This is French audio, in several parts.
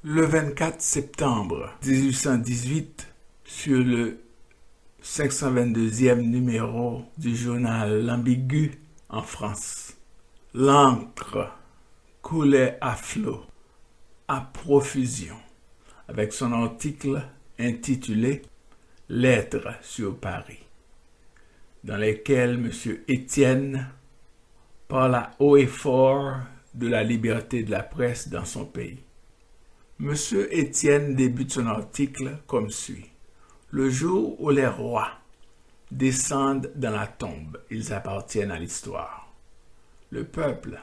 Le 24 septembre 1818, sur le 522e numéro du journal L'Ambigu en France, l'encre coulait à flot, à profusion, avec son article intitulé « Lettres sur Paris », dans lesquels M. Étienne parla haut et fort de la liberté de la presse dans son pays. M. Étienne débute son article comme suit. Le jour où les rois descendent dans la tombe, ils appartiennent à l'histoire. Le peuple,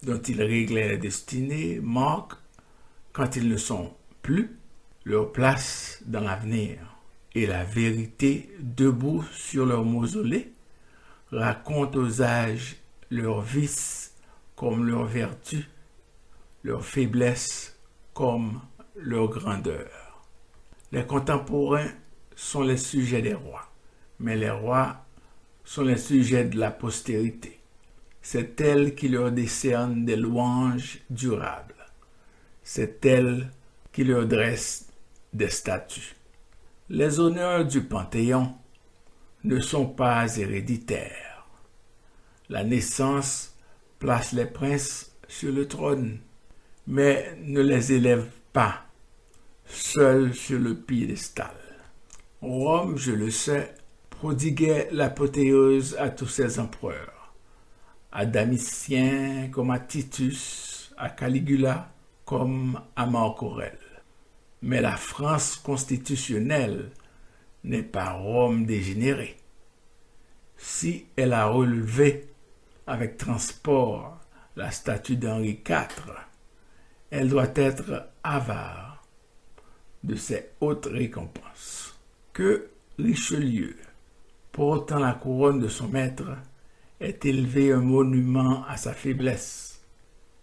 dont ils réglaient les destinées, marque, quand ils ne sont plus, leur place dans l'avenir. Et la vérité, debout sur leur mausolée, raconte aux âges leurs vices comme leurs vertus, leurs faiblesses comme leur grandeur. Les contemporains sont les sujets des rois, mais les rois sont les sujets de la postérité. C'est elle qui leur décerne des louanges durables. C'est elle qui leur dresse des statues. Les honneurs du Panthéon ne sont pas héréditaires. La naissance place les princes sur le trône, mais ne les élève pas seuls sur le piédestal. Rome, je le sais, prodiguait l'apothéose à tous ses empereurs, à Domitien comme à Titus, à Caligula comme à Marc Aurèle. Mais la France constitutionnelle n'est pas Rome dégénérée. Si elle a relevé avec transport la statue d'Henri IV, elle doit être avare de ses hautes récompenses. Que Richelieu, portant la couronne de son maître, ait élevé un monument à sa faiblesse.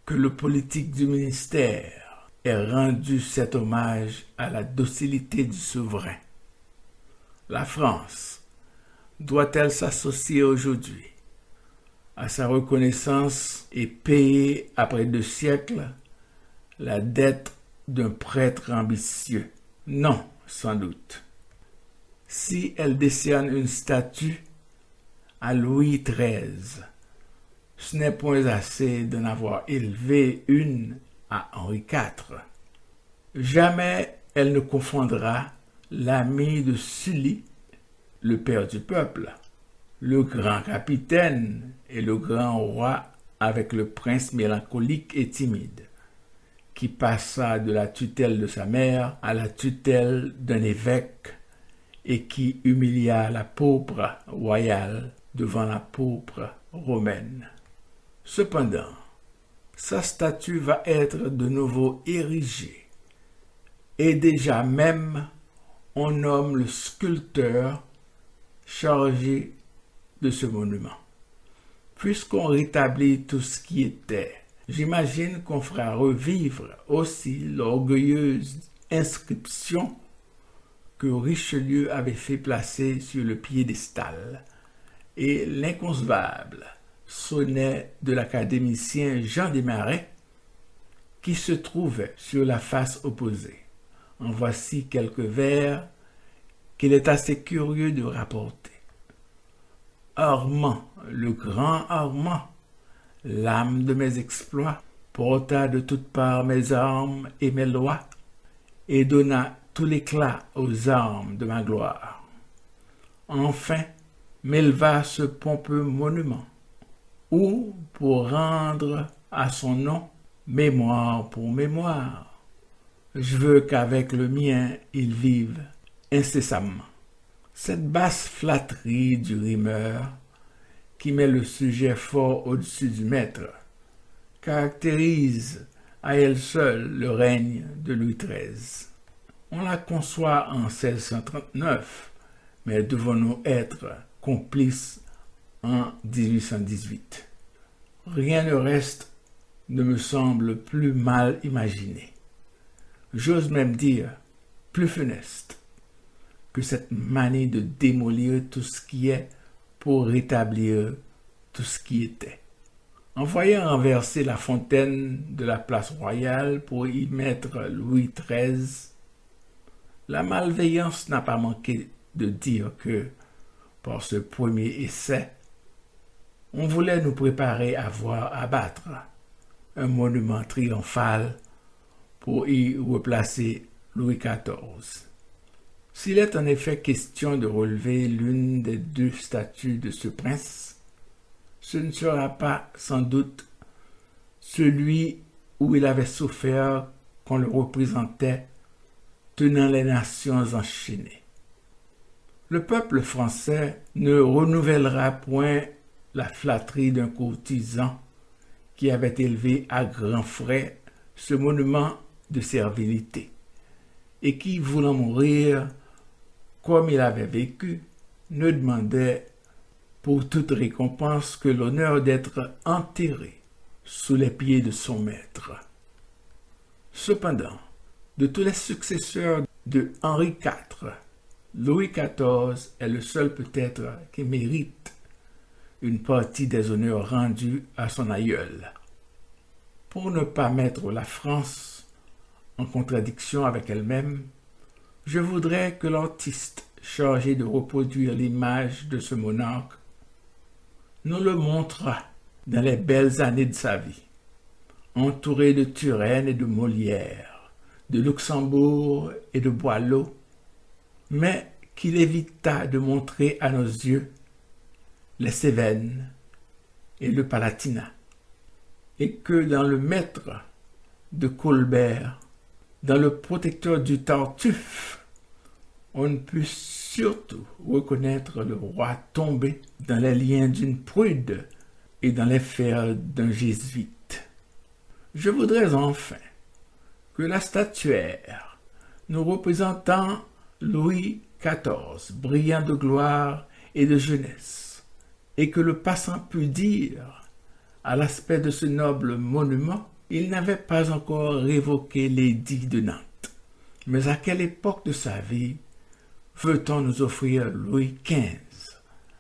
Que le politique du ministère ait rendu cet hommage à la docilité du souverain. La France doit-elle s'associer aujourd'hui à sa reconnaissance et payer après 2 siècles la dette d'un prêtre ambitieux? Non, sans doute. Si elle décerne une statue à Louis XIII, ce n'est point assez d'en avoir élevé une à Henri IV. Jamais elle ne confondra l'ami de Sully, le père du peuple, le grand capitaine et le grand roi avec le prince mélancolique et timide, qui passa de la tutelle de sa mère à la tutelle d'un évêque et qui humilia la pourpre royale devant la pourpre romaine. Cependant, sa statue va être de nouveau érigée, et déjà même on nomme le sculpteur chargé de ce monument. Puisqu'on rétablit tout ce qui était, j'imagine qu'on fera revivre aussi l'orgueilleuse inscription que Richelieu avait fait placer sur le piédestal et l'inconcevable sonnet de l'académicien Jean Desmarais qui se trouvait sur la face opposée. En voici quelques vers qu'il est assez curieux de rapporter. Armand, le grand Armand, l'âme de mes exploits, porta de toutes parts mes armes et mes lois, et donna tout l'éclat aux armes de ma gloire. Enfin, m'éleva ce pompeux monument, où, pour rendre à son nom mémoire pour mémoire, je veux qu'avec le mien il vive incessamment. Cette basse flatterie du rimeur, qui met le sujet fort au-dessus du maître, caractérise à elle seule le règne de Louis XIII. On la conçoit en 1639, mais devons-nous être complices en 1818? Rien ne reste ne me semble plus mal imaginé. J'ose même dire plus funeste que cette manie de démolir tout ce qui est pour rétablir tout ce qui était. En voyant renverser la fontaine de la place royale pour y mettre Louis XIII, la malveillance n'a pas manqué de dire que, par ce premier essai, on voulait nous préparer à voir abattre un monument triomphal pour y replacer Louis XIV. S'il est en effet question de relever l'une des deux statues de ce prince, ce ne sera pas sans doute celui où il avait souffert qu'on le représentait tenant les nations enchaînées. Le peuple français ne renouvellera point la flatterie d'un courtisan qui avait élevé à grands frais ce monument de servilité, et qui, voulant mourir comme il avait vécu, ne demandait pour toute récompense que l'honneur d'être enterré sous les pieds de son maître. Cependant, de tous les successeurs de Henri IV, Louis XIV est le seul peut-être qui mérite une partie des honneurs rendus à son aïeul. Pour ne pas mettre la France en contradiction avec elle-même, je voudrais que l'artiste chargé de reproduire l'image de ce monarque nous le montrât dans les belles années de sa vie, entouré de Turenne et de Molière, de Luxembourg et de Boileau, mais qu'il évita de montrer à nos yeux les Cévennes et le Palatinat, et que dans le Maître de Colbert, dans le Protecteur du Tartuffe, on ne put surtout reconnaître le roi tombé dans les liens d'une prude et dans les fers d'un jésuite. Je voudrais enfin que la statuaire nous représentant Louis XIV, brillant de gloire et de jeunesse, et que le passant pût dire, à l'aspect de ce noble monument, il n'avait pas encore révoqué l'édit de Nantes. Mais à quelle époque de sa vie veut-on nous offrir Louis XV?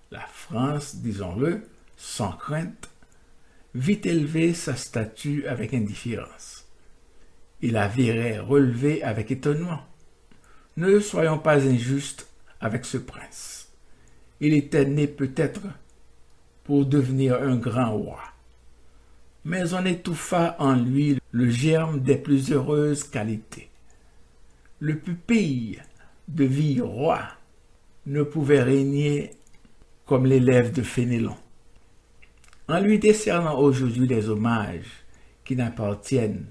La France, disons-le, sans crainte, vit élever sa statue avec indifférence. Il la verrait relever avec étonnement. Ne soyons pas injustes avec ce prince. Il était né peut-être pour devenir un grand roi. Mais on étouffa en lui le germe des plus heureuses qualités. Le pupille de vie roi ne pouvait régner comme l'élève de Fénélon. En lui décernant aujourd'hui des hommages qui n'appartiennent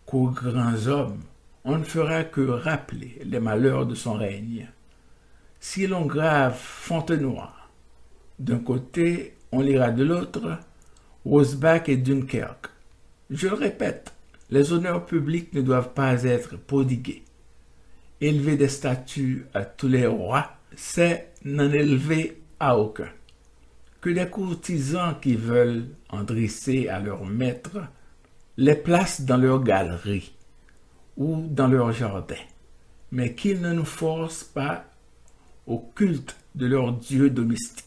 qu'aux grands hommes, on ne fera que rappeler les malheurs de son règne. Si l'on grave Fontenoy d'un côté, on lira de l'autre Rosbach et Dunkerque. Je le répète, les honneurs publics ne doivent pas être prodigués. Élever des statues à tous les rois, c'est n'en élever à aucun. Que des courtisans qui veulent en dresser à leur maître les placent dans leur galerie ou dans leur jardin, mais qu'ils ne nous forcent pas au culte de leur dieu domestique,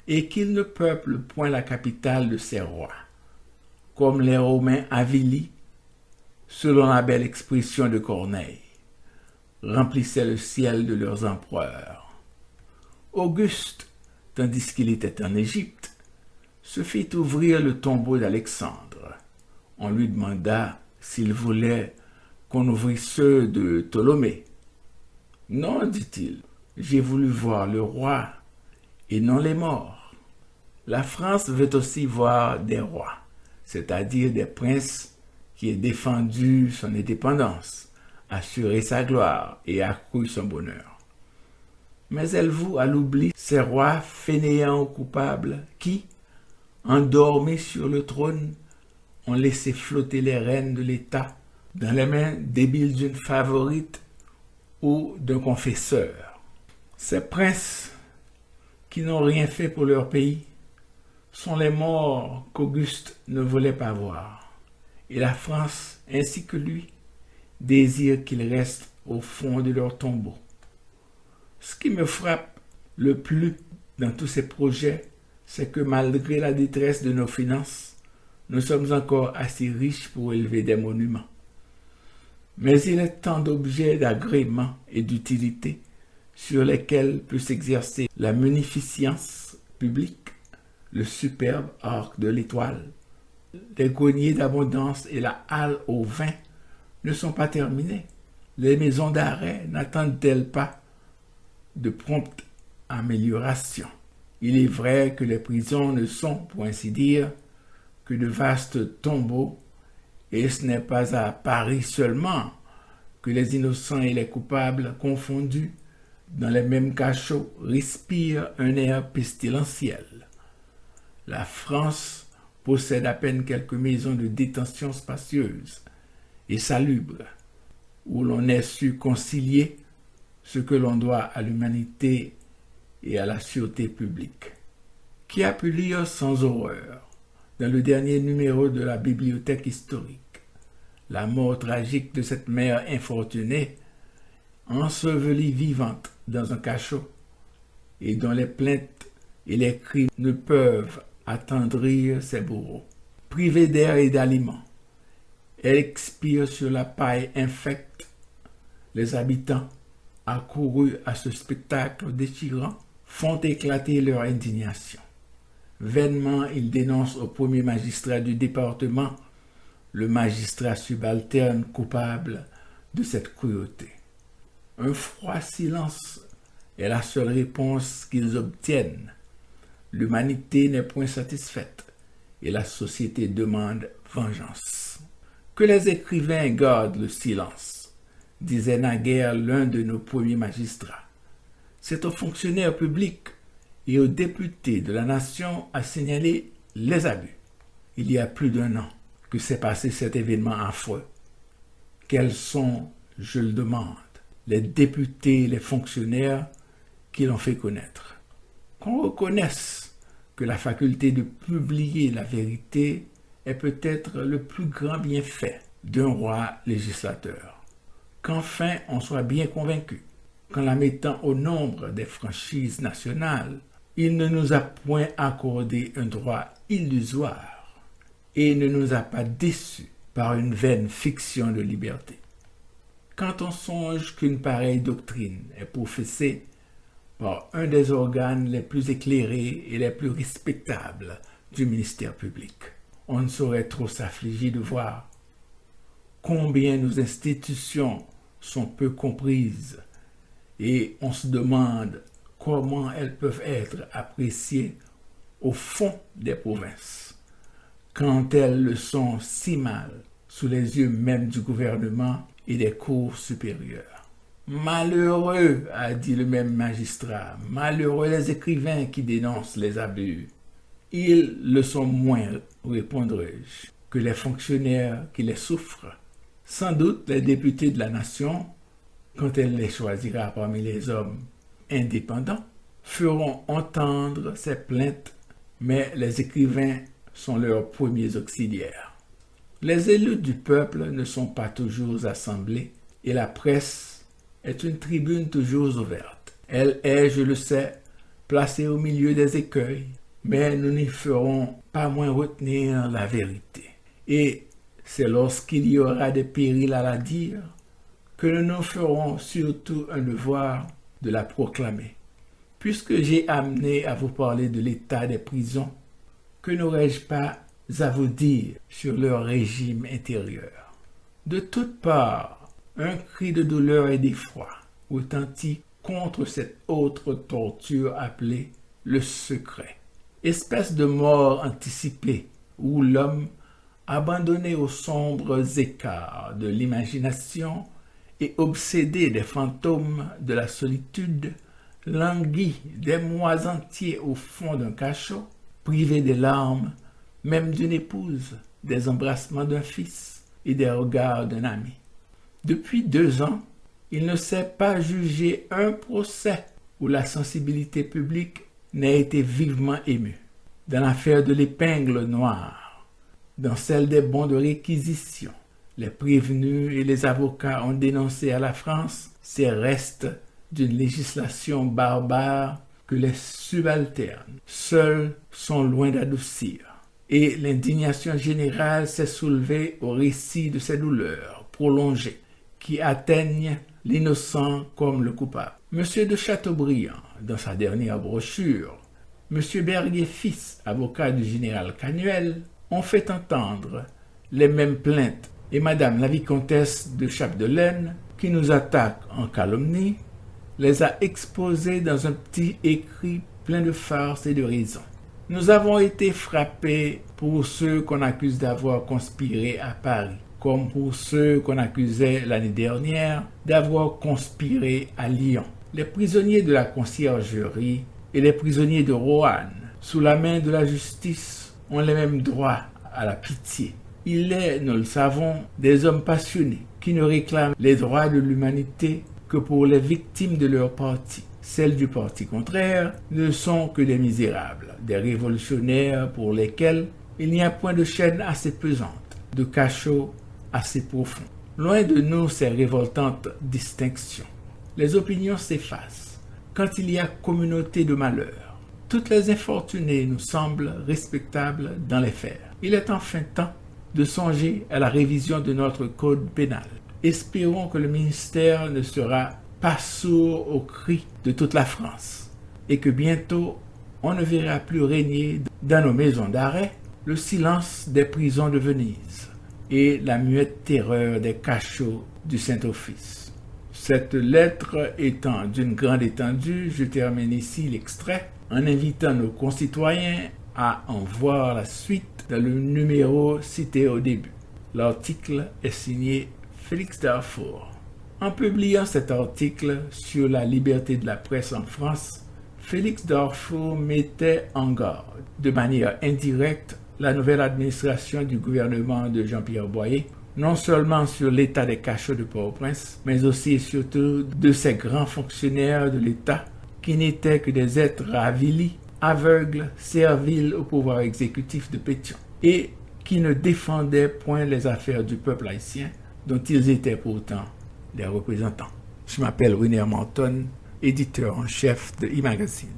et qu'ils ne peuplent point la capitale de ces rois, comme les Romains avilis, selon la belle expression de Corneille, remplissaient le ciel de leurs empereurs. Auguste, tandis qu'il était en Égypte, se fit ouvrir le tombeau d'Alexandre. On lui demanda s'il voulait qu'on ouvrisse ceux de Ptolémée. « Non, dit-il, j'ai voulu voir le roi et non les morts. » La France veut aussi voir des rois, c'est-à-dire des princes qui aient défendu son indépendance, assuré sa gloire et accru son bonheur. Mais elle voue à l'oubli ces rois fainéants ou coupables qui, endormis sur le trône, ont laissé flotter les rênes de l'État dans les mains débiles d'une favorite ou d'un confesseur. Ces princes qui n'ont rien fait pour leur pays sont les morts qu'Auguste ne voulait pas voir. Et la France, ainsi que lui, désire qu'ils restent au fond de leur tombeau. Ce qui me frappe le plus dans tous ces projets, c'est que malgré la détresse de nos finances, nous sommes encore assez riches pour élever des monuments. Mais il est tant d'objets d'agrément et d'utilité sur lesquels peut s'exercer la munificence publique, le superbe arc de l'Étoile, les greniers d'abondance et la halle au vin ne sont pas terminés. Les maisons d'arrêt n'attendent-elles pas de promptes améliorations? Il est vrai que les prisons ne sont, pour ainsi dire, que de vastes tombeaux, et ce n'est pas à Paris seulement que les innocents et les coupables confondus dans les mêmes cachots respirent un air pestilentiel. La France possède à peine quelques maisons de détention spacieuses et salubres, où l'on ait su concilier ce que l'on doit à l'humanité et à la sûreté publique. Qui a pu lire sans horreur, dans le dernier numéro de la Bibliothèque historique, la mort tragique de cette mère infortunée, ensevelie vivante dans un cachot, et dont les plaintes et les cris ne peuvent attendrir ses bourreaux. Privée d'air et d'aliments, elle expire sur la paille infecte. Les habitants, accourus à ce spectacle déchirant, font éclater leur indignation. Vainement, ils dénoncent au premier magistrat du département le magistrat subalterne coupable de cette cruauté. Un froid silence est la seule réponse qu'ils obtiennent. L'humanité n'est point satisfaite et la société demande vengeance. Que les écrivains gardent le silence, disait naguère l'un de nos premiers magistrats. C'est aux fonctionnaires publics et aux députés de la nation à signaler les abus. Il y a plus d'1 an que s'est passé cet événement affreux. Quels sont, je le demande, les députés et les fonctionnaires qui l'ont fait connaître? Qu'on reconnaisse que la faculté de publier la vérité est peut-être le plus grand bienfait d'un roi législateur. Qu'enfin on soit bien convaincu qu'en la mettant au nombre des franchises nationales, il ne nous a point accordé un droit illusoire et ne nous a pas déçus par une vaine fiction de liberté. Quand on songe qu'une pareille doctrine est professée par un des organes les plus éclairés et les plus respectables du ministère public, on ne saurait trop s'affliger de voir combien nos institutions sont peu comprises et on se demande comment elles peuvent être appréciées au fond des provinces, quand elles le sont si mal sous les yeux même du gouvernement et des cours supérieures. Malheureux, a dit le même magistrat, malheureux les écrivains qui dénoncent les abus. Ils le sont moins, répondrai-je, que les fonctionnaires qui les souffrent. Sans doute les députés de la nation, quand elle les choisira parmi les hommes indépendants, feront entendre ces plaintes, mais les écrivains sont leurs premiers auxiliaires. Les élus du peuple ne sont pas toujours assemblés et la presse est une tribune toujours ouverte. Elle est, je le sais, placée au milieu des écueils, mais nous n'y ferons pas moins retenir la vérité. Et c'est lorsqu'il y aura des périls à la dire que nous nous ferons surtout un devoir de la proclamer. Puisque j'ai amené à vous parler de l'état des prisons, que n'aurais-je pas à vous dire sur leur régime intérieur? De toutes parts, un cri de douleur et d'effroi retentit contre cette autre torture appelée le secret. Espèce de mort anticipée où l'homme, abandonné aux sombres écarts de l'imagination et obsédé des fantômes de la solitude, languit des mois entiers au fond d'un cachot, privé des larmes, même d'une épouse, des embrassements d'un fils et des regards d'un ami. Depuis 2 ans, il ne s'est pas jugé un procès où la sensibilité publique n'ait été vivement émue. Dans l'affaire de l'épingle noire, dans celle des bons de réquisition, les prévenus et les avocats ont dénoncé à la France ces restes d'une législation barbare que les subalternes seuls sont loin d'adoucir. Et l'indignation générale s'est soulevée au récit de ces douleurs prolongées qui atteignent l'innocent comme le coupable. Monsieur de Chateaubriand, dans sa dernière brochure, Monsieur Berlier-Fils, avocat du général Canuel, ont fait entendre les mêmes plaintes, et Madame la vicomtesse de Chapdelaine, qui nous attaque en calomnie, les a exposées dans un petit écrit plein de farces et de raisons. Nous avons été frappés pour ceux qu'on accuse d'avoir conspiré à Paris, comme pour ceux qu'on accusait l'année dernière d'avoir conspiré à Lyon. Les prisonniers de la conciergerie et les prisonniers de Roanne, sous la main de la justice, ont les mêmes droits à la pitié. Il est, nous le savons, des hommes passionnés qui ne réclament les droits de l'humanité que pour les victimes de leur parti. Celles du parti contraire ne sont que des misérables, des révolutionnaires pour lesquels il n'y a point de chaîne assez pesante, de cachot assez profond. Loin de nous ces révoltantes distinctions. Les opinions s'effacent quand il y a communauté de malheur. Toutes les infortunées nous semblent respectables dans les faits. Il est enfin temps de songer à la révision de notre code pénal. Espérons que le ministère ne sera pas sourd aux cris de toute la France et que bientôt on ne verra plus régner dans nos maisons d'arrêt le silence des prisons de Venise et la muette terreur des cachots du Saint-Office. Cette lettre étant d'une grande étendue, je termine ici l'extrait en invitant nos concitoyens à en voir la suite dans le numéro cité au début. L'article est signé Félix Darfour. En publiant cet article sur la liberté de la presse en France, Félix Darfour mettait en garde, de manière indirecte, la nouvelle administration du gouvernement de Jean-Pierre Boyer, non seulement sur l'état des cachots de Port-au-Prince, mais aussi et surtout de ces grands fonctionnaires de l'État qui n'étaient que des êtres avilis, aveugles, serviles au pouvoir exécutif de Pétion, et qui ne défendaient point les affaires du peuple haïtien, dont ils étaient pourtant les représentants. Je m'appelle René Manton, éditeur en chef de e-Magazine.